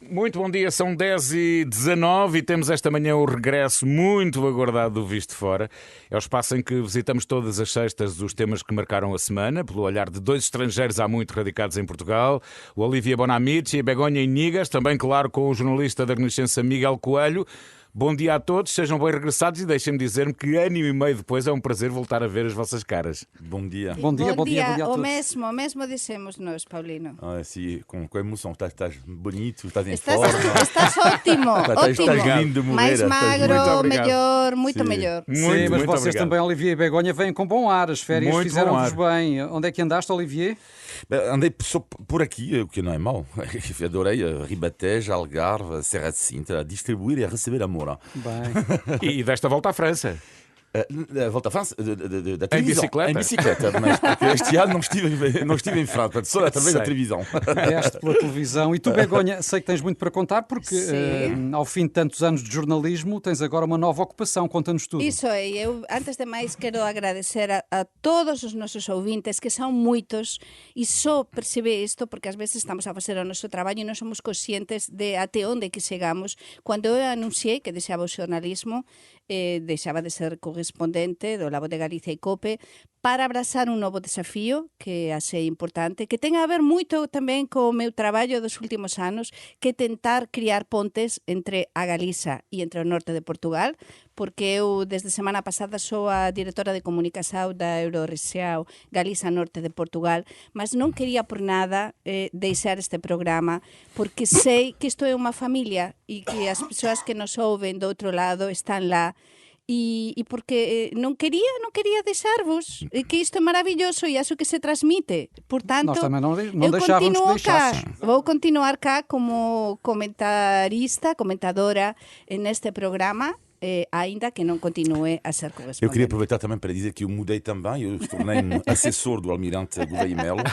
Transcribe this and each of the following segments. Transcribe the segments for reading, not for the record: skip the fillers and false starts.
Muito bom dia, são 10h19 e temos esta manhã o regresso muito aguardado do Visto Fora. É o espaço em que visitamos todas as sextas os temas que marcaram a semana, pelo olhar de dois estrangeiros há muito radicados em Portugal, o Olivier Bonamici e Begonha Inigas, também, claro, com o jornalista da Renascença Miguel Coelho. Bom dia a todos, sejam bem regressados e deixem-me dizer-me que ano e meio depois é um prazer voltar a ver as vossas caras. Bom dia. Bom dia a O todos. mesmo dissemos nós, Paulino. Sim, com emoção, estás bonito, estás em Estás, forma. estás ótimo, ótimo. Estás lindo de Mais Moreira. magro, melhor, muito Sim. melhor. Sim, mas muito vocês obrigado. também, Olivier e Begonha, vêm com bom ar. As férias Muito fizeram-vos bom bem. Onde é que andaste, Olivier? Andei só por aqui, o que não é mau. Adorei Ribatejo, Algarve, Serra de Sintra, a distribuir e a receber amor. Bem. E desta volta à França. Volta à França, da Em televisão. bicicleta? Em bicicleta, mas porque este ano não estive em França, só através da Sei. televisão. Vieste pela televisão. E tu, Begonha, sei que tens muito para contar, porque ao fim de tantos anos de jornalismo, tens agora uma nova ocupação. Conta-nos tudo. Iso é, eu antes de máis quero agradecer a todos os nosos ouvintes, que son moitos, e só percebe isto porque ás veces estamos a facer o noso traballo e non somos conscientes de até onde que chegamos. Cando eu anunciei que deixaba o xornalismo, deixaba de ser correspondente do Labo de Galicia e COPE para abrazar un novo desafío que achei importante, que ten a ver moito tamén co meu traballo dos últimos anos, que é tentar criar pontes entre a Galiza e entre o norte de Portugal, porque eu desde semana pasada sou a directora de comunicación da Eurorrexiao Galiza Norte de Portugal, mas non quería por nada deixar este programa, porque sei que isto é unha familia e que as persoas que nos ouven do outro lado están lá, e porque non quería deixarvos, que isto é maravilloso e acho que se transmite. Portanto, Nós também não eu deixávamos continuo que cá. deixasses. Vou continuar cá como comentadora neste programa, ainda que não continue a ser correspondente. Eu queria aproveitar também para dizer que eu mudei também, eu tornei-me assessor do Almirante Gouveia Melo.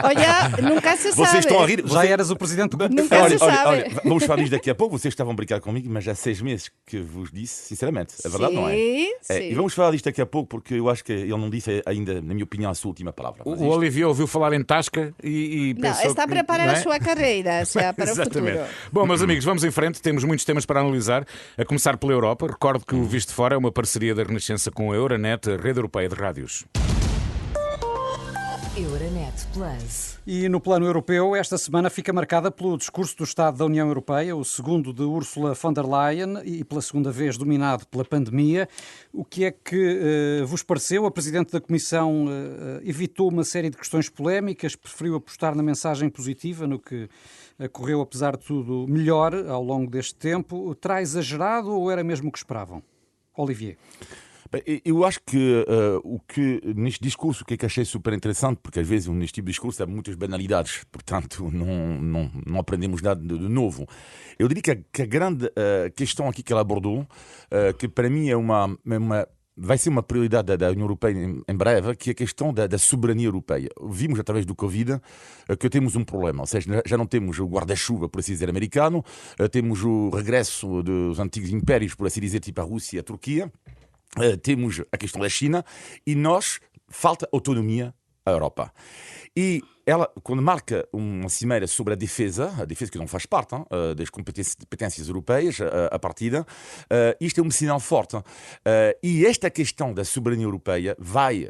Olha, nunca se sabe. Vocês estão a rir? Já eras o presidente do Nunca Olha, se olha, sabe. olha, vamos falar disto daqui a pouco. Vocês estavam a brincar comigo, mas já há 6 meses que vos disse, sinceramente. É verdade, não é? Sim. E vamos falar disto daqui a pouco, porque eu acho que ele não disse ainda, na minha opinião, a sua última palavra. Mas O Olivier ouviu falar em Tasca e Não, pensou está a que, preparar não a é? sua carreira, para o Exatamente. futuro. Bom, meus amigos, vamos em frente. Temos muitos temas para analisar, a começar pela Europa. Recordo que o Visto Fora é uma parceria da Renascença com a Euronet, a rede europeia de rádios. Euronet Plus. E no plano europeu, esta semana fica marcada pelo discurso do Estado da União Europeia, o segundo de Ursula von der Leyen e pela segunda vez dominado pela pandemia. O que é que vos pareceu? A Presidente da Comissão evitou uma série de questões polémicas, preferiu apostar na mensagem positiva, no que correu, apesar de tudo, melhor ao longo deste tempo. Terá exagerado ou era mesmo o que esperavam? Olivier. Bem, eu acho que o que neste discurso, o que é que achei super interessante, porque às vezes neste tipo de discurso há muitas banalidades, portanto não aprendemos nada de novo. Eu diria que a grande questão aqui que ela abordou, que para mim vai ser uma prioridade da União Europeia em breve, que é a questão da soberania europeia. Vimos através do Covid que temos um problema, ou seja, já não temos o guarda-chuva, por assim dizer, americano, temos o regresso dos antigos impérios, por assim dizer, tipo a Rússia e a Turquia, temos a questão da China e falta autonomia à Europa. E ela, quando marca uma cimeira sobre a defesa que não faz parte das competências europeias, a partida, isto é um sinal forte. E esta questão da soberania europeia vai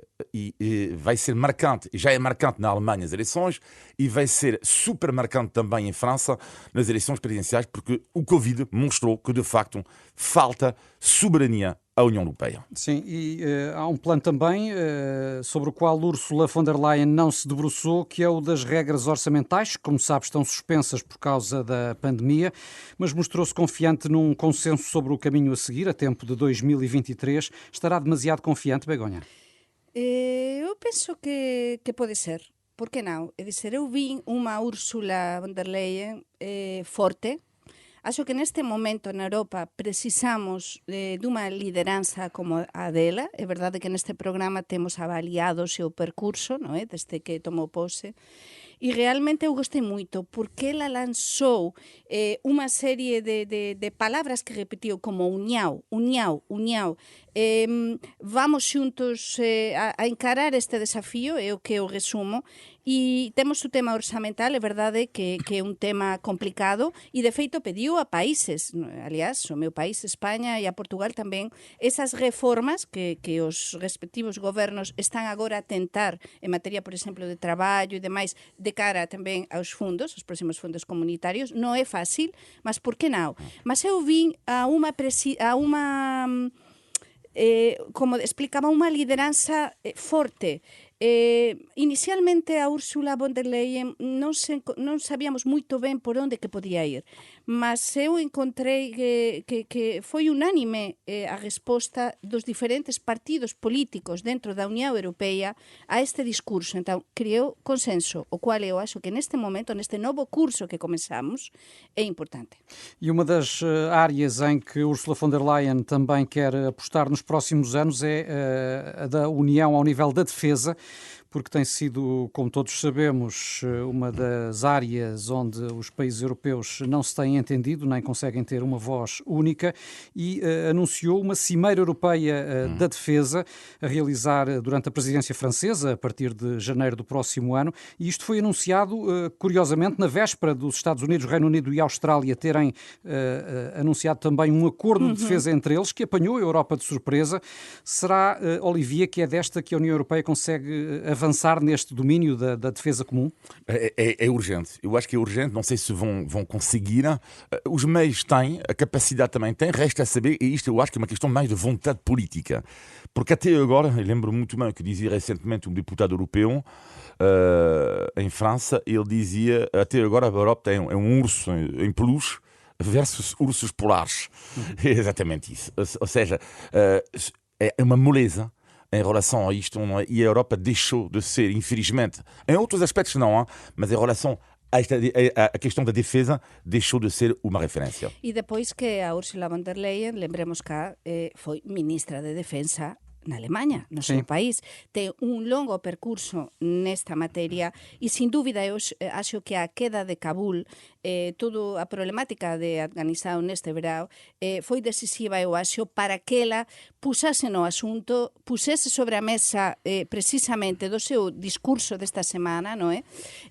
ser marcante, e já é marcante na Alemanha as eleições, e vai ser super marcante também em França nas eleições presidenciais, porque o Covid mostrou que, de facto, falta soberania à União Europeia. Sim, e há um plano também sobre o qual Ursula von der Leyen não se debruçou, que é o das regras orçamentais, que, como sabe, estão suspensas por causa da pandemia, mas mostrou-se confiante num consenso sobre o caminho a seguir, a tempo de 2023. Estará demasiado confiante, Begonha? Eu penso que pode ser. Por que não? É dizer, eu vi uma Ursula von der Leyen forte. Acho que neste momento na Europa precisamos dunha lideranza como a dela. É verdade que neste programa temos avaliado o seu percurso, non é? Desde que tomou pose. E realmente eu gostei moito porque ela lanzou unha serie de palabras que repetiu como uniao, uniao, uniao. Vamos xuntos a encarar este desafío, é o que eu resumo, E temos o tema orzamental, é verdade que é un tema complicado e de feito pediu a países, aliás, o meu país, España, e a Portugal tamén, esas reformas que os respectivos gobernos están agora a tentar en materia, por exemplo, de traballo e demais, de cara tamén aos fundos, os próximos fundos comunitarios. Non é fácil, mas por que non? Mas eu vin a unha como explicaba, unha lideranza forte. Inicialmente a Úrsula von der Leyen non sabíamos moito ben por onde que podía ir, mas eu encontrei que foi unánime a resposta dos diferentes partidos políticos dentro da Unión Europea a este discurso. Entón, creou consenso, o cual eu acho que neste momento, neste novo curso que comezamos, é importante. E uma das áreas em que Ursula von der Leyen também quer apostar nos próximos anos é a da União ao nível da defesa, porque tem sido, como todos sabemos, uma das áreas onde os países europeus não se têm entendido, nem conseguem ter uma voz única, e anunciou uma Cimeira Europeia da Defesa a realizar durante a presidência francesa, a partir de janeiro do próximo ano, e isto foi anunciado, curiosamente, na véspera dos Estados Unidos, Reino Unido e Austrália terem anunciado também um acordo de defesa entre eles, que apanhou a Europa de surpresa. Será, Olivia, que é desta que a União Europeia consegue avançar neste domínio da defesa comum? É urgente. Eu acho que é urgente. Não sei se vão conseguir. Os meios têm, a capacidade também tem. Resta saber, e isto eu acho que é uma questão mais de vontade política. Porque até agora, eu lembro muito bem que dizia recentemente um deputado europeu em França, ele dizia, até agora a Europa tem um urso em peluche versus ursos polares. É exatamente isso. Ou seja, é uma moleza em relação a isto, e a Europa deixou de ser, infelizmente, em outros aspectos não, mas em relação a questão da defesa deixou de ser uma referência. E depois que a Ursula von der Leyen, lembremos que foi ministra de Defensa na Alemanha, no seu país, ten un longo percurso nesta materia e, sin dúbida, eu acho que a queda de Cabul, toda a problemática de Afganistán neste verão, foi decisiva, eu acho, para que ela pusese no asunto, pusese sobre a mesa precisamente do seu discurso desta semana, non é?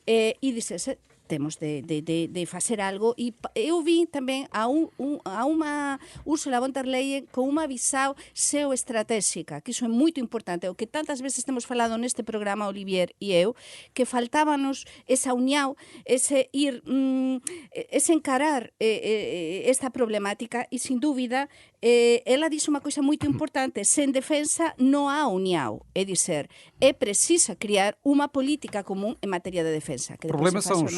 E dixese, temos de facer algo, e eu vi tamén a unha Ursula von der Leyen con unha visão xeoestratégica, que iso é moito importante, o que tantas veces temos falado neste programa, Olivier e eu, que faltábanos esa unión, ese encarar esta problemática, e sin dúbida ela dixo unha coisa moito importante: sen defensa non há unión, é dizer, é precisa criar unha política común en materia de defensa. O problema são os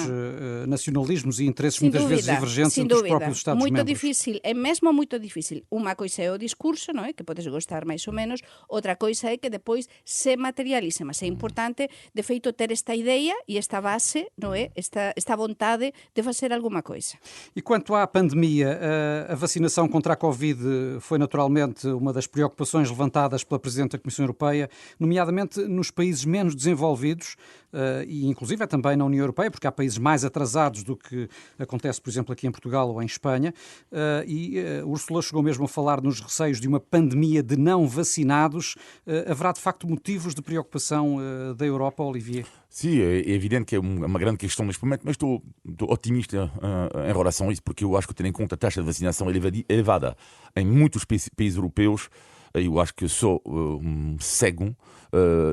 nacionalismos e interesses muitas vezes divergentes entre os próprios Estados-membros. Muito difícil, é mesmo muito difícil. Uma coisa é o discurso, non é? Que podes gostar máis ou menos, outra coisa é que depois se materialice, mas é importante, de feito, ter esta ideia e esta base, non é? Esta vontade de facer alguma coisa. E quanto à pandemia, a vacinação contra a Covid foi naturalmente uma das preocupações levantadas pela Presidente da Comissão Europeia, nomeadamente nos países menos desenvolvidos, e inclusive também na União Europeia, porque há países mais atrasados do que acontece, por exemplo, aqui em Portugal ou em Espanha, e Úrsula chegou mesmo a falar nos receios de uma pandemia de não vacinados. Haverá, de facto, motivos de preocupação da Europa, Olivier? Sim, é evidente que é uma grande questão neste momento, mas estou otimista em relação a isso, porque eu acho que, tendo em conta a taxa de vacinação elevada em muitos países europeus, eu acho que só cego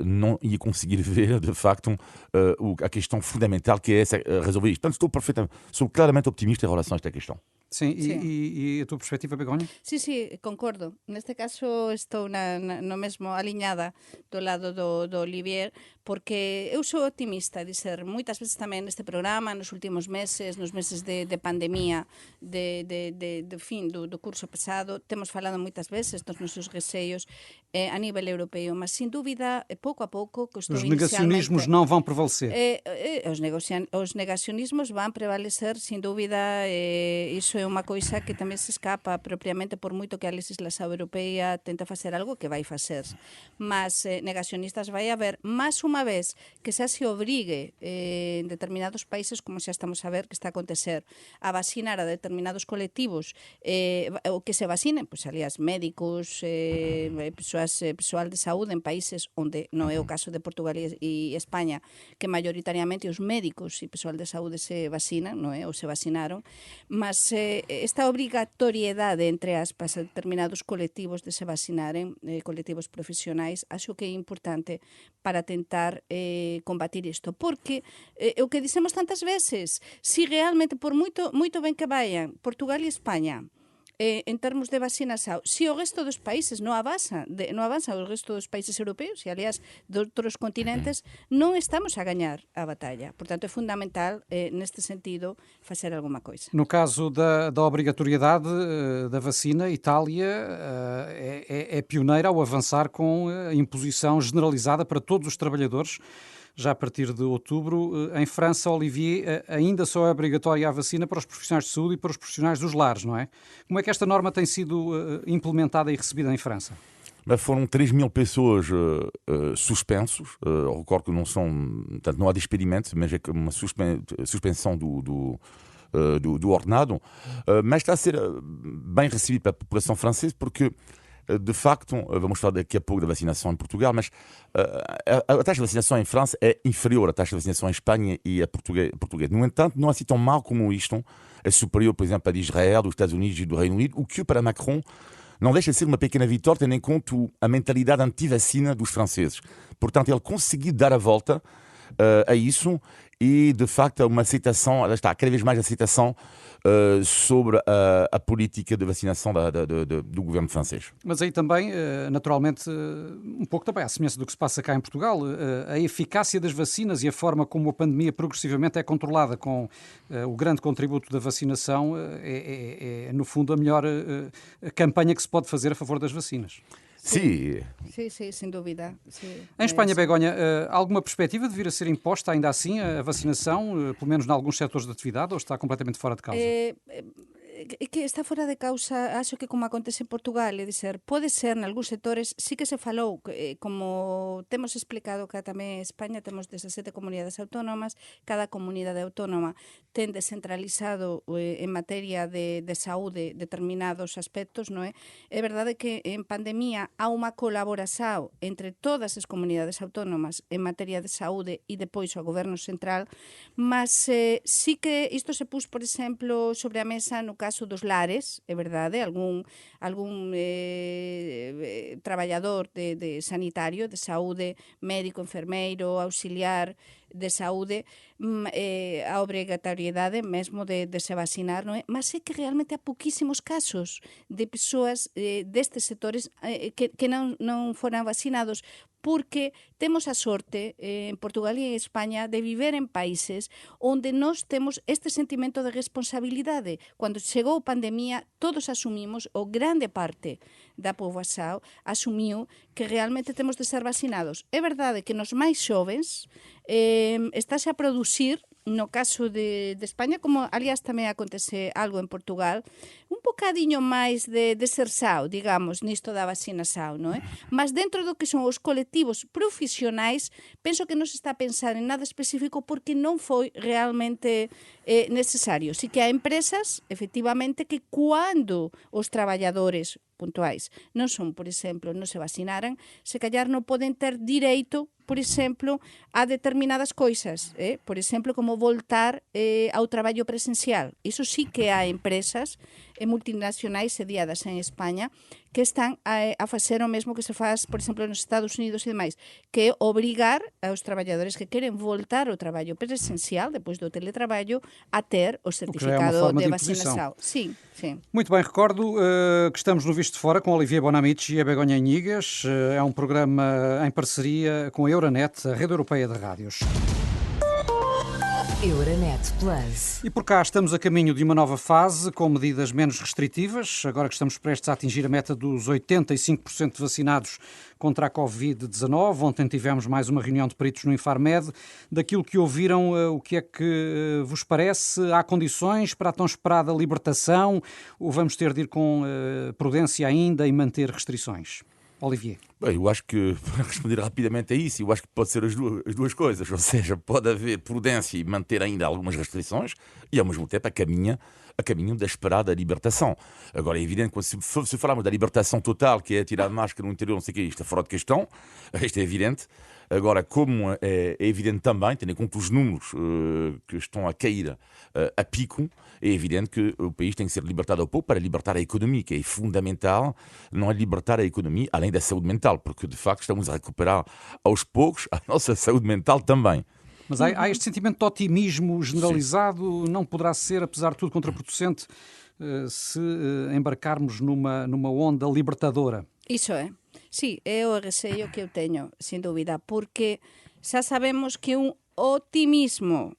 não ia conseguir ver, de facto, a questão fundamental que é essa, resolver isto. Portanto, sou claramente optimista em relação a esta questão. Sim, e a tua perspectiva, Begonha? Sí, concordo. Neste caso estou no mesmo aliñada do lado do Olivier, porque eu sou optimista, dizer, moitas veces tamén neste programa, nos últimos meses, nos meses de pandemia, de fin do curso pasado, temos falado moitas veces dos nosos receios a nivel europeo, mas sin dúbida, pouco a pouco, que estou os negacionismos não vão prevalecer. Os negacionismos vão prevalecer, sin dúbida, iso é unha coisa que tamén se escapa propiamente, por moito que a legislación europea tenta facer algo que vai facer. Mas negacionistas vai haber, mas o unha vez que xa se obrigue en determinados países, como xa estamos a ver que está a acontecer, a vacinar a determinados colectivos, o que se vacinen, pois aliás, médicos, persoal de saúde en países onde non é o caso de Portugal e España, que maioritariamente os médicos e persoal de saúde se vacinan, non é? Ou se vacinaron, mas esta obrigatoriedade, entre aspas, a determinados colectivos de se vacinaren, colectivos profesionais, acho que é importante para tentar combatir isto, porque o que dicemos tantas veces, si realmente, por moito ben que vayan Portugal e España, en termos de vacinação, se o resto dos países non avanza o resto dos países europeos e, aliás, de outros continentes, non estamos a gañar a batalla. Portanto, é fundamental, neste sentido, facer alguma coisa. No caso da obrigatoriedade da vacina, Itália é pioneira ao avançar com a imposição generalizada para todos os trabalhadores, já a partir de outubro. Em França, Olivier, ainda só é obrigatória a vacina para os profissionais de saúde e para os profissionais dos lares, não é? Como é que esta norma tem sido implementada e recebida em França? Foram 3.000 pessoas suspensos. Recordo que não são, portanto, não há despedimento, mas é uma suspensão do ordenado. Mas está a ser bem recebido pela população francesa, porque de facto, vamos falar daqui a pouco da vacinação em Portugal, mas a taxa de vacinação em França é inferior à taxa de vacinação em Espanha e a português. No entanto, não é assim tão mal como isto. É superior, por exemplo, a de Israel, dos Estados Unidos e do Reino Unido, o que para Macron não deixa de ser uma pequena vitória, tendo em conta a mentalidade anti-vacina dos franceses. Portanto, ele conseguiu dar a volta a isso e, de facto, uma aceitação, está cada vez mais aceitação sobre a política de vacinação do governo francês. Mas aí também, naturalmente, um pouco também à semelhança do que se passa cá em Portugal, a eficácia das vacinas e a forma como a pandemia progressivamente é controlada com o grande contributo da vacinação é no fundo, a melhor campanha que se pode fazer a favor das vacinas. Sim, sem dúvida. Em Espanha, Begonha, alguma perspectiva de vir a ser imposta ainda assim a vacinação, pelo menos em alguns setores de atividade, ou está completamente fora de causa? Que está fora de causa, acho que como acontece en Portugal, é dizer, pode ser en algúns sectores, sí que se falou, como temos explicado que tamén en España temos 17 comunidades autónomas, cada comunidade autónoma ten descentralizado en materia de saúde determinados aspectos, non é? É verdade que en pandemia há unha colaboración entre todas as comunidades autónomas en materia de saúde e depois o goberno central, mas sí que isto se pus, por exemplo, sobre a mesa no caso dos lares, é verdade, algún traballador de sanitario, de saúde, médico, enfermeiro, auxiliar de saúde, a obrigatoriedade mesmo de se vacinar, non é? Mas é que realmente há pouquísimos casos de persoas destes sectores que non foran vacinados, porque temos a sorte en Portugal e en España de viver en países onde nós temos este sentimento de responsabilidade. Cando chegou a pandemia, todos asumimos, ou grande parte da poboação asumiu que realmente temos de ser vacinados. É verdade que nos máis xovens estáse a producir, no caso de España, como aliás tamén acontece algo en Portugal, un bocadiño máis de deserção, digamos, nisto da vacinação, non é? Mas dentro do que son os colectivos profesionais, penso que non se está a pensar en nada específico porque non foi realmente necesario. Si que há empresas, efectivamente, que cuando os traballadores puntuais non son, por exemplo, non se vacinaran, se callar non poden ter direito, por exemplo, a determinadas coisas, por exemplo, como voltar ao traballo presencial. Iso sí que há empresas multinacionais sediadas en España que están a facer o mesmo que se faz, por exemplo, nos Estados Unidos e demais, que é obrigar aos traballadores que queren voltar ao traballo presencial, depois do teletraballo, a ter o certificado de vacinação. Sim. Muito bem, recordo que estamos no Visto de Fora com Olivier Bonamici e a Begonha Inigas. É um programa em parceria com a Euronet, a rede europeia de rádios. Euronet Plus. E por cá estamos a caminho de uma nova fase, com medidas menos restritivas, agora que estamos prestes a atingir a meta dos 85% vacinados contra a Covid-19. Ontem tivemos mais uma reunião de peritos no Infarmed. Daquilo que ouviram, o que é que vos parece? Há condições para a tão esperada libertação ou vamos ter de ir com prudência ainda e manter restrições? Olivier. Bem, eu acho que, para responder rapidamente a isso, eu acho que pode ser as duas coisas. Ou seja, pode haver prudência e manter ainda algumas restrições e, ao mesmo tempo, a caminho da esperada libertação. Agora, é evidente que se falarmos da libertação total, que é tirar a máscara no interior, não sei o que, isto é fora de questão, isto é evidente. Agora, como é evidente também, tendo em conta os números que estão a cair a pico, é evidente que o país tem que ser libertado ao pouco para libertar a economia, que é fundamental, não é libertar a economia além da saúde mental, porque de facto estamos a recuperar aos poucos a nossa saúde mental também. Mas há este sentimento de otimismo generalizado, não poderá ser, apesar de tudo, contraproducente se embarcarmos numa onda libertadora. Iso é. Sí, é o receio que eu teño, sin dúbida, porque xa sabemos que un optimismo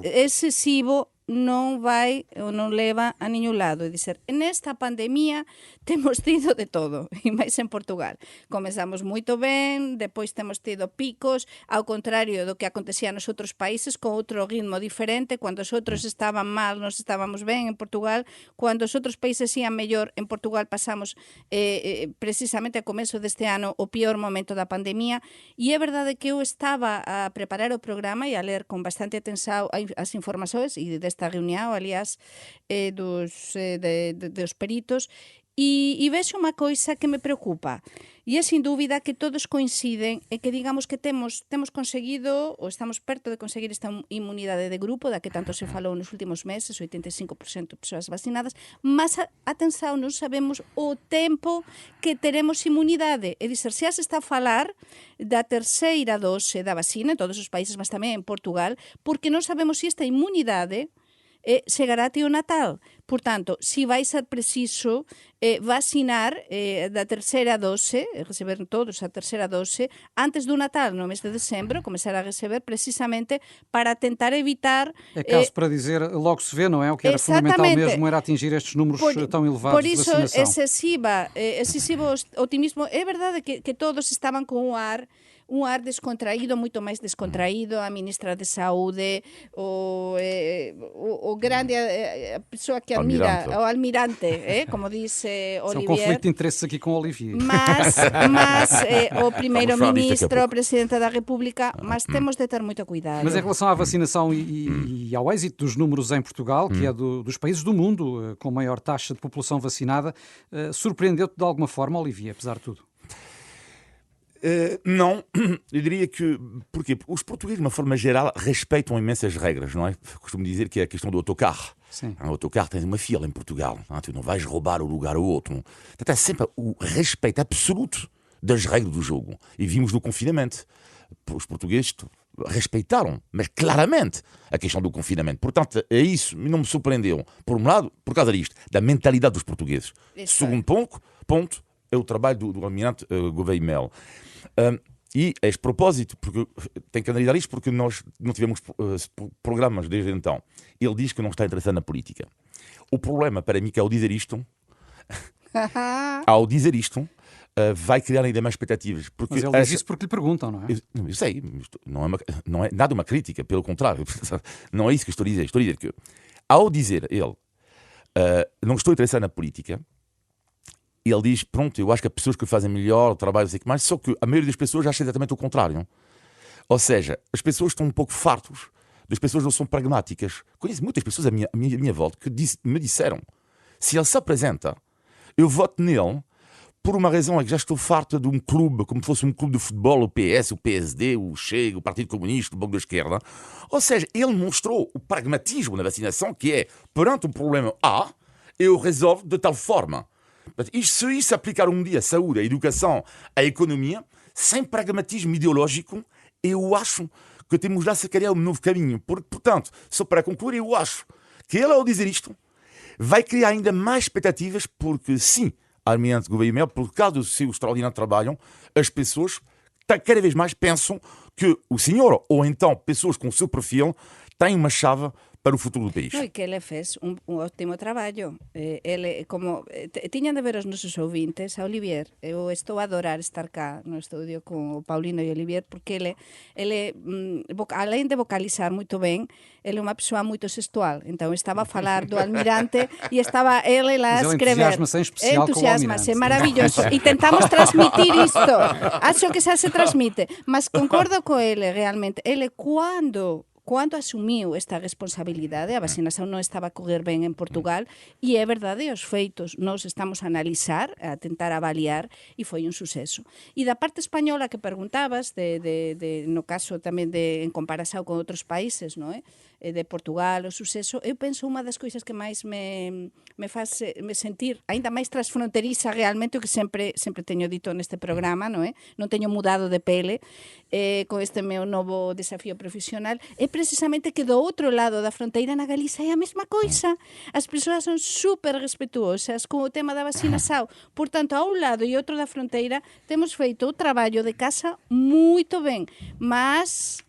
excesivo non vai ou non leva a ningún lado. É dizer, nesta pandemia temos tido de todo, e máis en Portugal. Comezamos moito ben, depois temos tido picos, ao contrario do que acontecía nos outros países, con outro ritmo diferente. Cando os outros estaban mal, nos estábamos ben en Portugal. Cando os outros países ian mellor, en Portugal pasamos precisamente a comezo deste ano o pior momento da pandemia. E é verdade que eu estaba a preparar o programa e a ler con bastante atención as informações e desta reunión, aliás, dos peritos, e vexo unha coisa que me preocupa, e é sin dúbida que todos coinciden e que digamos que temos conseguido, ou estamos perto de conseguir esta inmunidade de grupo, da que tanto se falou nos últimos meses, 85% de persoas vacinadas, mas atenção, non sabemos o tempo que teremos inmunidade. É dizer, xa se está a falar da terceira dose da vacina en todos os países, mas tamén en Portugal, porque non sabemos se esta inmunidade chegará até o Natal. Portanto, se vai ser preciso vacinar da terceira dose, receber todos a terceira dose, antes do Natal, no mês de dezembro, começar a receber precisamente para tentar evitar... É caso para dizer, logo se vê, não é? O que era fundamental mesmo era atingir estes números tão elevados de vacinação. Por isso, excessivo otimismo. É verdade que todos estavam com um ar descontraído, moito máis descontraído. A ministra de Saúde, o grande, a pessoa que admira, o almirante, como dice Olivier. É um conflito de interesses aqui com o Olivier. Mas o primeiro-ministro, o presidente da República, mas temos de ter muito cuidado. Mas em relação à vacinação e ao êxito dos números em Portugal, que é dos países do mundo com maior taxa de população vacinada, surpreendeu-te de alguma forma, Olivier, apesar de tudo? Não, eu diria que... Porquê? Porque os portugueses, de uma forma geral, respeitam imensas regras, não é? Costumo dizer que é a questão do autocarro. Sim. O autocarro tem uma fila em Portugal, não? Tu não vais roubar o lugar ao outro. Não? Então, é sempre o respeito absoluto das regras do jogo. E vimos no confinamento. Os portugueses respeitaram, mas claramente, a questão do confinamento. Portanto, é isso, não me surpreendeu. Por um lado, por causa disto, da mentalidade dos portugueses. Segundo ponto, é o trabalho do almirante Gouveia Mel. E a este propósito, porque tem que analisar isto, porque nós não tivemos programas desde então. Ele diz que não está interessado na política. O problema para mim é que ao dizer isto, vai criar ainda mais expectativas. Porque mas ele diz isso porque lhe perguntam, não é? Eu sei, não é nada uma crítica, pelo contrário. Não é isso que estou a dizer. Estou a dizer que, ao dizer ele, não estou interessado na política, ele diz, pronto, eu acho que há pessoas que fazem melhor o trabalho, não sei o que mais, só que a maioria das pessoas acha exatamente o contrário. Ou seja, as pessoas estão um pouco fartos, as pessoas não são pragmáticas. Conheço muitas pessoas à minha volta que me disseram, se ele se apresenta, eu voto nele por uma razão, é que já estou farto de um clube, como se fosse um clube de futebol, o PS, o PSD, o Chega, o Partido Comunista, o Bloco da Esquerda. Ou seja, ele mostrou o pragmatismo na vacinação, que é, perante um problema A, eu resolvo de tal forma. Se isso aplicar um dia à saúde, à educação, à economia, sem pragmatismo ideológico, eu acho que temos já se criar um novo caminho. Portanto, só para concluir, eu acho que ele, ao dizer isto, vai criar ainda mais expectativas, porque sim, almirante Gouveia Mel, por causa do seu extraordinário trabalho, as pessoas cada vez mais pensam que o senhor, ou então pessoas com o seu perfil, têm uma chave para o futuro do país. No, e que ele fez un ótimo traballo. Ele, como tiñan de ver os nosos ouvintes, a Olivier, eu estou a adorar estar cá no estudio con o Paulino e Olivier, porque ele além de vocalizar moito ben, ele é unha persoa moito sexual. Então estaba a falar do almirante e estaba ele lá a Mas ele escrever. entusiasma-se em especial com o Entusiasma-se, é almirante. maravilloso. E tentamos transmitir isto. Acho que xa se transmite. Mas concordo co ele, realmente. Ele, cando asumiu esta responsabilidade, a vacinación non estaba a correr ben en Portugal, e é verdade, os feitos nos estamos a analizar, a tentar avaliar, e foi un suceso. E da parte española que preguntabas, no caso tamén en comparación con outros países, non é? De Portugal, o suceso, eu penso unha das coisas que máis me faz me sentir aínda máis transfronteriza realmente, o que sempre teño dito neste programa, non é? Non teño mudado de pele con este meu novo desafío profesional, é precisamente que do outro lado da fronteira na Galiza é a mesma coisa. As persoas son super respetuosas con o tema da vacinação. Por tanto, a un lado e outro da fronteira temos feito o traballo de casa moito ben, mas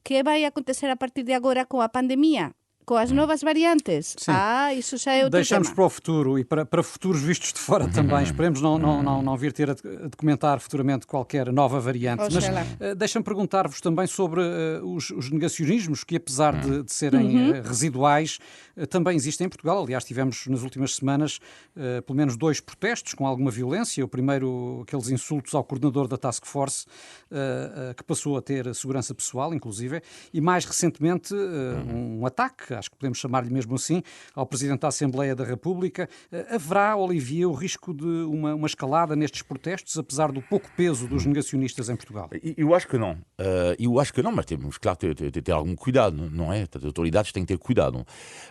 que vai acontecer a partir de agora com a pandemia? Com as novas variantes? Sim. Isso já é outro Deixamos tema. para o futuro e para futuros vistos de fora também. Esperemos não vir ter a documentar futuramente qualquer nova variante. Mas Oxalá. deixa-me perguntar-vos também sobre os negacionismos que, apesar de serem residuais, também existem em Portugal. Aliás, tivemos nas últimas semanas pelo menos 2 protestos com alguma violência. O primeiro, aqueles insultos ao coordenador da Task Force, que passou a ter segurança pessoal, inclusive, e mais recentemente um ataque, acho que podemos chamar-lhe mesmo assim, ao Presidente da Assembleia da República. Haverá, Olivier, o risco de uma escalada nestes protestos, apesar do pouco peso dos negacionistas em Portugal? Eu acho que não. Mas temos, claro, ter algum cuidado, não é? As autoridades têm que ter cuidado.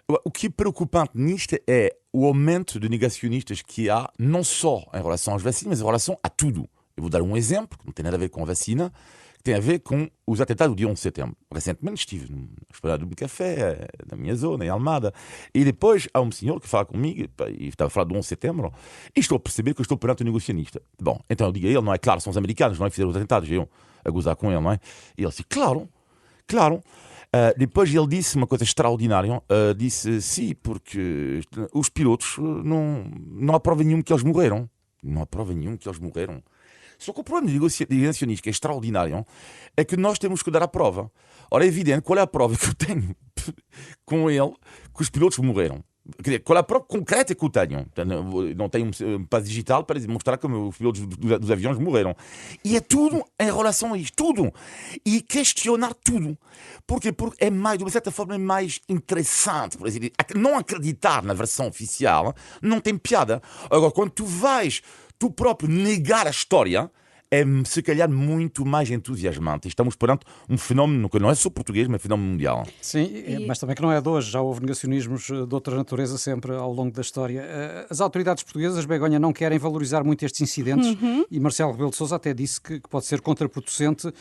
O que é preocupante nisto é o aumento de negacionistas que há, não só em relação às vacinas, mas em relação a tudo. Eu vou dar um exemplo, que não tem nada a ver com a vacina, que tem a ver com os atentados do dia 11 de setembro. Recentemente estive na Esplanada do Café, na minha zona, em Almada, e depois há um senhor que fala comigo, e estava a falar do 11 de setembro, e estou a perceber que eu estou perante um negacionista. Bom, então eu digo a ele, não é claro, são os americanos, não é que fizeram os atentados, eu a gozar com ele, não é? E ele disse, claro. Depois ele disse uma coisa extraordinária, disse, sim, porque os pilotos não há prova nenhuma que eles morreram. Não há prova nenhuma que eles morreram. Só que o problema do negacionista, que é extraordinário, é que nós temos que dar a prova. Ora, é evidente, qual é a prova que eu tenho com ele que os pilotos morreram? Quer dizer, qual é a prova concreta que eu tenho? Não tenho um passo digital para mostrar que os pilotos dos aviões morreram. E é tudo em relação a isto, tudo. E questionar tudo. Porque é mais, de uma certa forma, é mais interessante. Por exemplo, não acreditar na versão oficial não tem piada. Agora, quando tu vais tu próprio negar a história, é se calhar muito mais entusiasmante. Estamos perante um fenómeno que não é só português, mas é um fenómeno mundial. Sim, mas também que não é de hoje. Já houve negacionismos de outra natureza sempre ao longo da história. As autoridades portuguesas, Begonha, não querem valorizar muito estes incidentes e Marcelo Rebelo de Sousa até disse que pode ser contraproducente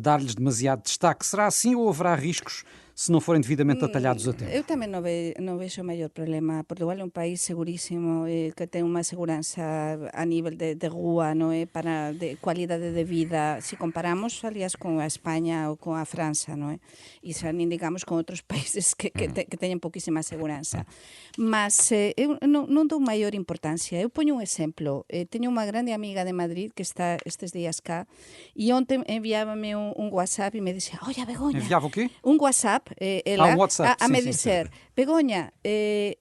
dar-lhes demasiado destaque. Será assim ou haverá riscos se não forem devidamente atalhados a tempo? Eu tamén non vexo o maior problema. Portugal é un país segurísimo, que ten unha seguranza a nivel de rúa, non é, para de cualidade de vida, se comparamos, aliás, con a España ou con a França, non é? E xa nin digamos con outros países que teñen pouquísima seguranza. Mas eu non dou maior importancia. Eu poño un exemplo. Teño unha grande amiga de Madrid que está estes días cá e ontem enviábame un WhatsApp e me dixía, oye, Begoña... Enviava o quê? Un WhatsApp, ela, WhatsApp, a me sim, dizer, Begoña,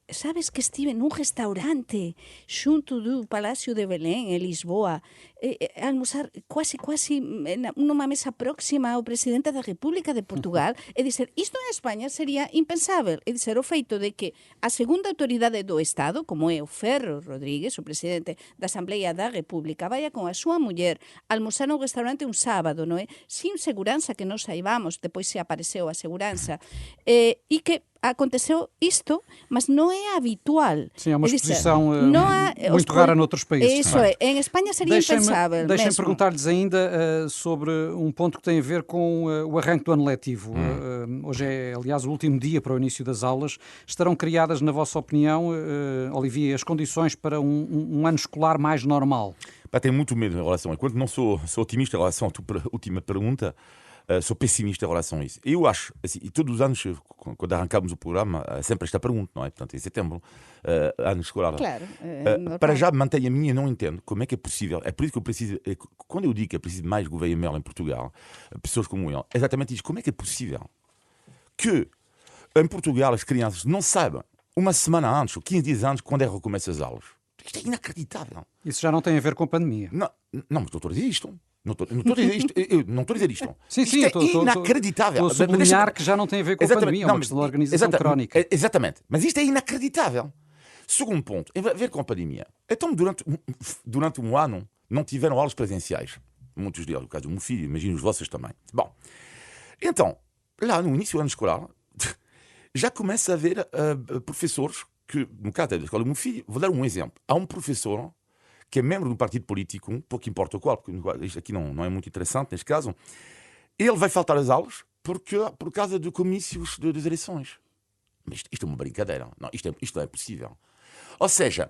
sabes que estive nun restaurante xunto do Palacio de Belén, en Lisboa, almorzar quasi nunha mesa próxima ao Presidente da República de Portugal, e dizer, isto en España sería impensável, e dizer, o feito de que a segunda autoridade do Estado, como é o Ferro Rodríguez, o Presidente da Asamblea da República, vaya con a súa muller almorzar nun restaurante un sábado, non é? Sin seguranza que nos saibamos, depois se apareceu a seguranza, e que aconteceu isto, mas non é habitual. Sim, é uma exposição muito rara noutros países. Isso é, em Espanha seria impensável. Deixem-me perguntar-lhes ainda sobre um ponto que tem a ver com o arranque do ano letivo. Hoje é, aliás, o último dia para o início das aulas. Estarão criadas, na vossa opinião, Olivier, as condições para um ano escolar mais normal? Tenho muito medo em relação a... Enquanto não sou otimista em relação à tua última pergunta, Sou pessimista em relação a isso. Eu acho, assim, e todos os anos, quando arrancamos o programa, sempre esta pergunta, não é? Portanto, em setembro, ano escolar. Claro. Para já, mantenho a minha, não entendo como é que é possível. É por isso que eu preciso, quando eu digo que é preciso mais governo em Portugal, pessoas como eu, é exatamente isso. Como é que é possível que em Portugal as crianças não saibam uma semana antes, ou 15 dias antes, quando é que recomeçam as aulas? Isto é inacreditável. Isso já não tem a ver com a pandemia. Não, mas estou a dizer isto. Não estou a dizer isto. Eu não estou a dizer isto. Sim, Isto é inacreditável. Estou a sublinhar que já não tem a ver com a pandemia, é uma questão da organização crónica. Exatamente. Mas isto é inacreditável. Segundo ponto, tem a ver com a pandemia. Então, durante um ano, não tiveram aulas presenciais. Muitos deles, no caso do meu filho, imagino os vossos também. Bom, então, lá no início do ano escolar, já começa a haver professores que, no caso da escola do meu filho, vou dar um exemplo. Há um professor que é membro de um partido político, pouco importa o qual, porque isto aqui não é muito interessante neste caso, ele vai faltar às aulas por causa de comícios das eleições. Mas isto é uma brincadeira. Não, isto não é possível. Ou seja,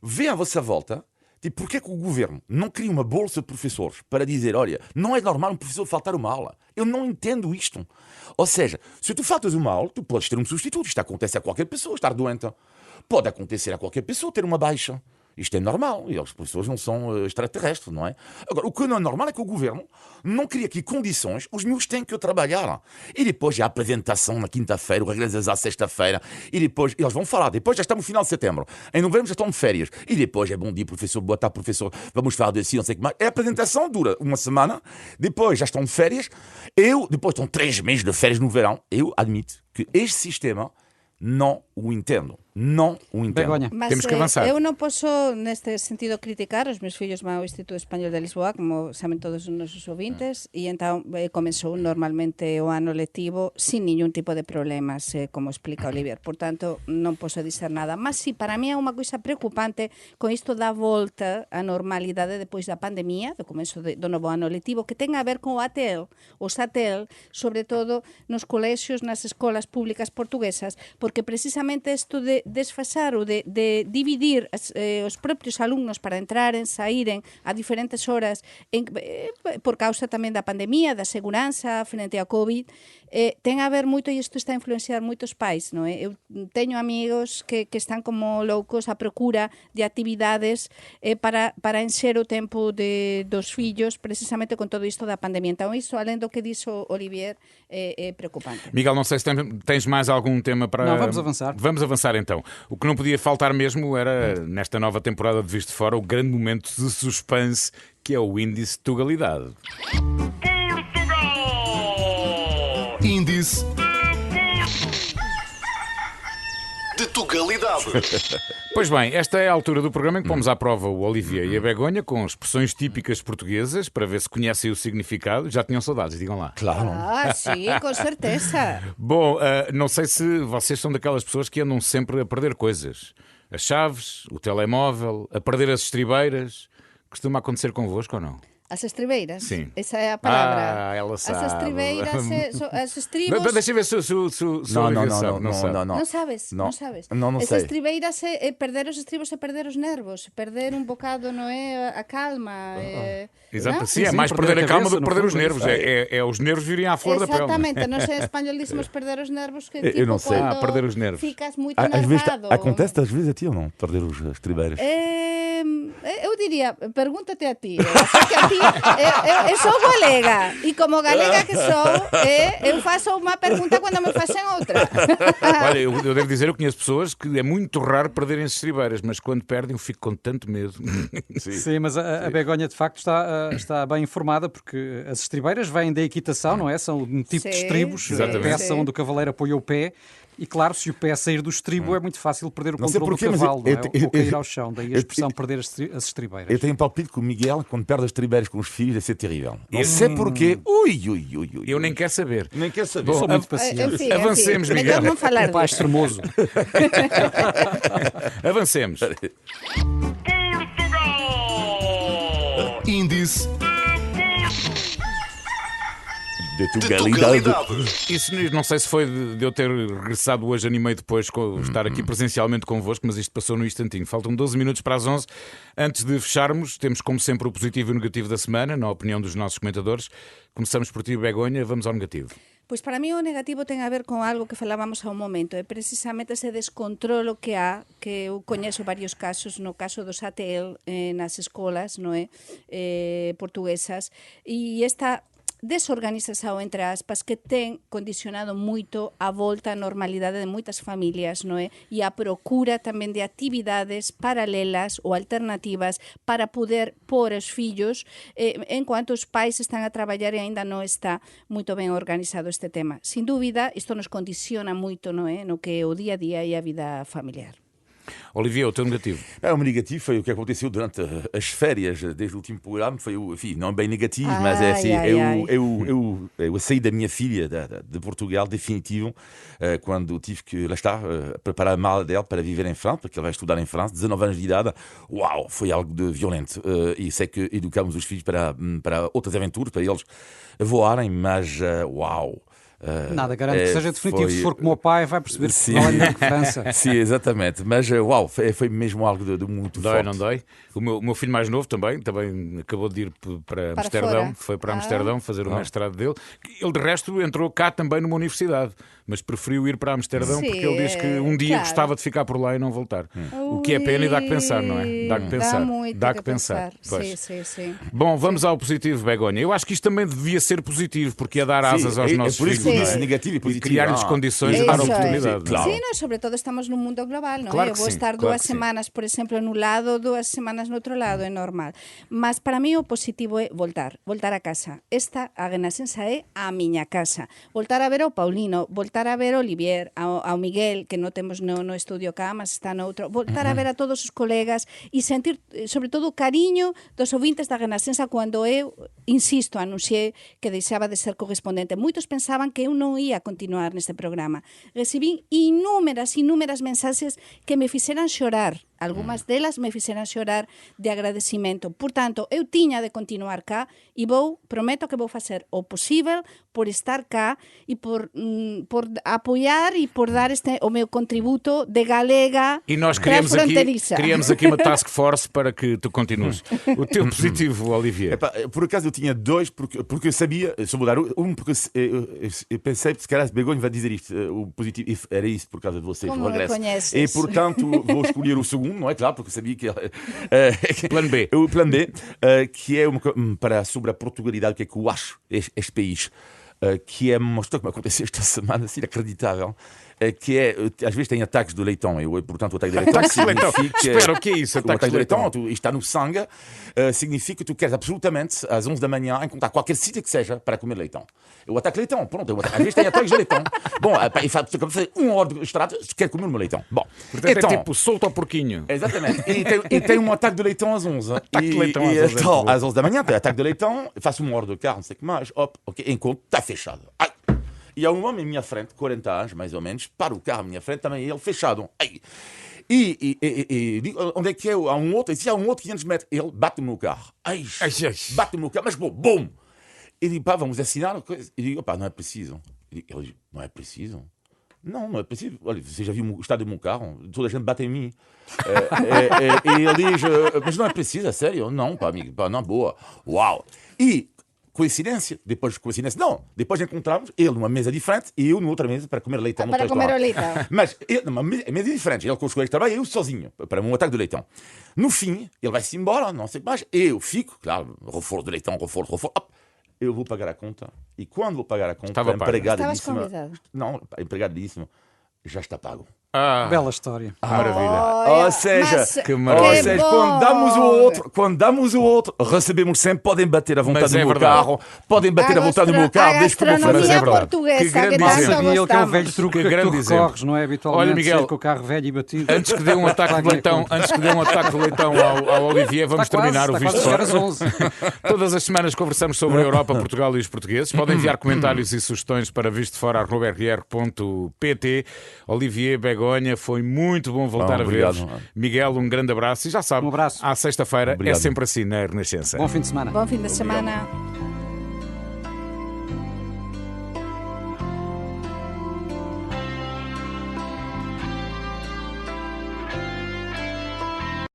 vê à vossa volta, tipo, porque é que o governo não cria uma bolsa de professores para dizer, olha, não é normal um professor faltar uma aula. Eu não entendo isto. Ou seja, se tu faltas uma aula, tu podes ter um substituto. Isto acontece a qualquer pessoa, estar doente. Pode acontecer a qualquer pessoa ter uma baixa. Isto é normal, e as pessoas não são extraterrestres, não é? Agora, o que não é normal é que o governo não cria aqui condições, os meus têm que trabalhar. E depois há a apresentação na quinta-feira, o regresso à sexta-feira, e depois eles vão falar, depois já estamos no final de setembro, em novembro já estão de férias, e depois é bom dia, professor, boa tarde, professor, vamos falar de si, não sei o que mais. A apresentação dura uma semana, depois já estão de férias, depois estão 3 meses de férias no verão. Eu admito que este sistema não o entendo. Não o entendo. Begonha. Mas, Temos que avançar. Eu non posso neste sentido criticar. Os meus fillos van ao Instituto Español de Lisboa, como saben todos os nosos ouvintes, e entón comenzou normalmente o ano lectivo sin ningún tipo de problemas, como explica Olivier. Por tanto, non posso dizer nada. Mas si, para mí é unha coisa preocupante con isto da volta á normalidade depois da pandemia, do comezo do novo ano lectivo, que ten a ver con o SATEL, sobre todo nos colexios, nas escolas públicas portuguesas, porque precisamente isto de desfasar ou de dividir os propios alumnos para entraren, saíren a diferentes horas por causa tamén da pandemia, da seguranza frente a COVID, ten a ver moito, e isto está a influenciar moitos pais, non é? Eu teño amigos que están como loucos a procura de actividades para enxer o tempo dos fillos precisamente con todo isto da pandemia. Então isto, alén do que dixo Olivier, é preocupante. Miguel, não sei se tens mais algum tema para... Não, vamos avançar. Vamos avançar então. O que não podia faltar mesmo era, nesta nova temporada de Visto Fora, o grande momento de suspense que é o índice de Tugalidade. Índice de Tugalidade. Pois bem, esta é a altura do programa em que pomos à prova o Olivier e a Begonha com expressões típicas portuguesas para ver se conhecem o significado. Já tinham saudades, digam lá. Claro. Ah, sim, com certeza. Bom, não sei se vocês são daquelas pessoas que andam sempre a perder coisas. As chaves, o telemóvel, a perder as estribeiras. Costuma acontecer convosco ou não? As estribeiras? Sim. Essa é a palavra. Ah, ela sabe. As estribeiras, as estribos... Deixa eu ver se Não, Non sabes? não. Non sabes? Não As sei. estribeiras é perder os estribos e perder os nervos, perder un bocado, non é? A calma. Exato, não? sim, é Sim, mais perder perder a a calma cabeça, do que no perder os fundo, nervos. É os nervos virem à flor da pele. Exatamente, non sei, en español dicimos perder os nervos, que Eu tipo não sei. quando perder os nervos. ficas moito Às vezes, nervado. acontece às vezes a ti ou não? Perder as tribeiras. Eu diría, pregúntate a ti. Que a ti eu sou galega, e como galega que sou, eu faço unha pergunta quando me facen outra. Olha, eu devo dizer, eu conheço pessoas que é muito raro perderem as estribeiras, mas quando perdem eu fico com tanto medo. Sim, mas a Begonha de facto está bem informada, porque as estribeiras vêm da equitação, não é? São um tipo de Sim, estribos, a exatamente. peça onde o cavaleiro apoia o pé. E claro, se o pé sair do estribo é muito fácil perder o Não sei controle porquê, do mas cavalo, não é? Ou cair eu- ao chão. Daí a eu- expressão perder as estribeiras. Eu tenho um palpite que o Miguel, quando perde as tribeiras com os filhos, deve ser terrível. Não sei porquê. Ui. Eu nem quero saber. Nem quero saber. Sou muito Enfim, paciente. Avancemos, enfim, Miguel. melhor non falar Um pai disso. extremoso. Avancemos. Índice De Tugalidade. Isso não sei se foi de eu ter regressado hoje, animei depois estar aqui presencialmente convosco, mas isto passou no instantinho. Faltam 12 minutos para as 11. Antes de fecharmos, temos como sempre o positivo e o negativo da semana, na opinião dos nossos comentadores. Começamos por ti, Begonha, vamos ao negativo. Pois para mí o negativo ten a ver con algo que falábamos a un momento, é precisamente ese descontrolo que há, que eu coñezo varios casos, no caso dos ATL nas escolas, non é? Portuguesas, e esta desorganización, entre aspas, que ten condicionado moito a volta á normalidade de moitas familias, non é? E a procura tamén de actividades paralelas ou alternativas para poder pôr os fillos enquanto os pais están a traballar e ainda non está moito ben organizado este tema. Sin dúbida, isto nos condiciona moito, non é? No que é o día a día e a vida familiar. Olivier, o teu negativo? O meu negativo foi o que aconteceu durante as férias, desde o último programa. Foi, enfim, não bem negativo, mas é assim, eu saí da minha filha de Portugal, definitivo, quando tive que, lá está, preparar a mala dela para viver em França, porque ela vai estudar em França, 19 anos de idade. Uau, foi algo de violento. E sei que educamos os filhos para outras aventuras, para eles voarem, mas uau. Nada garante que seja definitivo. Se for como o pai, vai perceber que sim. não é melhor que França. Sim, exatamente. Mas, uau, foi mesmo algo de muito Dói, forte. não dói? O meu filho mais novo também acabou de ir para Amsterdão. fora. Foi para Amsterdão fazer o mestrado dele. Ele, de resto, entrou cá também numa universidade, mas preferiu ir para Amsterdão Sim, porque ele diz que um dia claro. gostava de ficar por lá e não voltar. O que é pena e dá que pensar, não é? Dá que pensar. Dá muito Dá que pensar. Pois. Sim. Bom, vamos ao positivo, Begonha. Eu acho que isto também devia ser positivo, porque ia dar asas aos nossos por isso filhos, que não disse é? negativo e E positivo. criar-lhes condições de Eso dar é. oportunidade. não é? Claro. Sí, no, sobre todo estamos nun mundo global, non? Claro Eu que vou sim, estar claro 2 que sim. semanas, por exemplo, en un lado, 2 semanas no outro lado, é normal. Mas para mí o positivo é voltar a casa. Esta, a Renascença, é a miña casa. Voltar a ver ao Paulino, voltar a ver ao Olivier, ao Miguel, que non temos no estudio cá, mas está no outro. Voltar a ver a todos os colegas e sentir, sobre todo, o cariño dos ouvintes da Renascença cando eu, insisto, anunciei que deixaba de ser correspondente. Moitos pensaban que eu non ia continuar neste programa. Recibín inúmeras mensaxes que me fixeran xorar. Algúmas delas me fixeran xorar de agradecimento. Por tanto, eu tiña de continuar cá e prometo que vou facer o posible por estar cá e por apoiar e por dar o meu contributo de galega E nós criamos transfronteiriça. aqui uma task force para que tu continues. O teu positivo, Olivier. Epá, por acaso eu tinha dois, porque eu sabia, só vou dar porque eu pensei, se calhar Begonha vai dizer isto, o positivo, e era isso por causa de vocês, Como o regresso. me conheces? E portanto vou escolher o segundo, não é claro, porque eu sabia que Plano B. O plano B, que é sobre a Portugalidade, o que é que eu acho este país. Que é uma história que me aconteceu esta semana, assim, inacreditável, que é, às vezes tem ataques do leitão, portanto o ataque do leitão Ataques do leitão. significa... Espera, o que é isso? O Ataques ataque do do leitão, leitão? isto está no sangue, significa que tu queres absolutamente, às 11 da manhã, encontrar qualquer sítio que seja para comer leitão. O ataque de leitão, pronto, às vezes tem ataques de leitão. Bom, e faz uma hora de estrada, tu quer comer o meu leitão. Bom, Portanto, então, é tipo, solta o porquinho. exatamente. E tem um ataque de leitão às 11. Ataque de leitão às 11 é muito então, bom. às 11 da manhã, tem ataque de leitão, faço uma hora de carne, não sei o que mais, encontro, está fechado. Ai. E há um homem à minha frente, 40 anos mais ou menos, para o carro à minha frente, também ele fechado. Ai. E digo, onde é que é? Há um outro, e se há um outro 500 metros, ele bate-me no carro. Ai, bate-me no carro, mas bom. E digo, pá, vamos assinar. E digo, pá, não é preciso. Ele diz, não é preciso? Não é preciso. Olha, você já viu o estado do meu carro? Toda a gente bate em mim. E ele diz, mas não é preciso, é sério? Não, pá, amigo, pá, não, boa. Uau. E coincidência, depois encontramos ele numa mesa diferente e eu noutra mesa para comer leitão. Para comer o leitão. Mas numa mesa diferente, ele com os colegas de trabalho e eu sozinho, para um ataque de leitão. No fim, ele vai-se embora, não sei mais, eu fico, claro, reforço de leitão, reforço, eu vou pagar a conta. E quando vou pagar a conta, Estava a empregada Estavas disse-me... convidado? Não, a empregada disse-me, já está pago. Bela história. Maravilha. Ou seja, mas que maravilha. ou seja, quando damos o outro, recebemos sempre, podem bater à vontade Mas do é meu verdade. carro, podem bater à vontade do meu carro, desde que eu vou Mas é gastronomia verdade. portuguesa, Que que grande tanto exemplo. Sabia ele que é o velho gostamos. truque Que que tu grande exemplo. recorres, não é? Habitualmente, Olha, Miguel, ser com o carro velho e batido. Antes que dê um ataque de leitão, ao Olivier, vamos Está quase, terminar o está Visto quase a chegar Fora. às 11. Todas as semanas conversamos sobre a Europa, Portugal e os portugueses. Podem enviar comentários e sugestões para vistofora@rr.pt. Olivier, Begonha, foi muito bom voltar a obrigado. ver-vos. Miguel, um grande abraço. E já sabe, Um abraço. à sexta-feira é Obrigado. sempre assim na Renascença. Bom fim de semana. Bom fim de semana.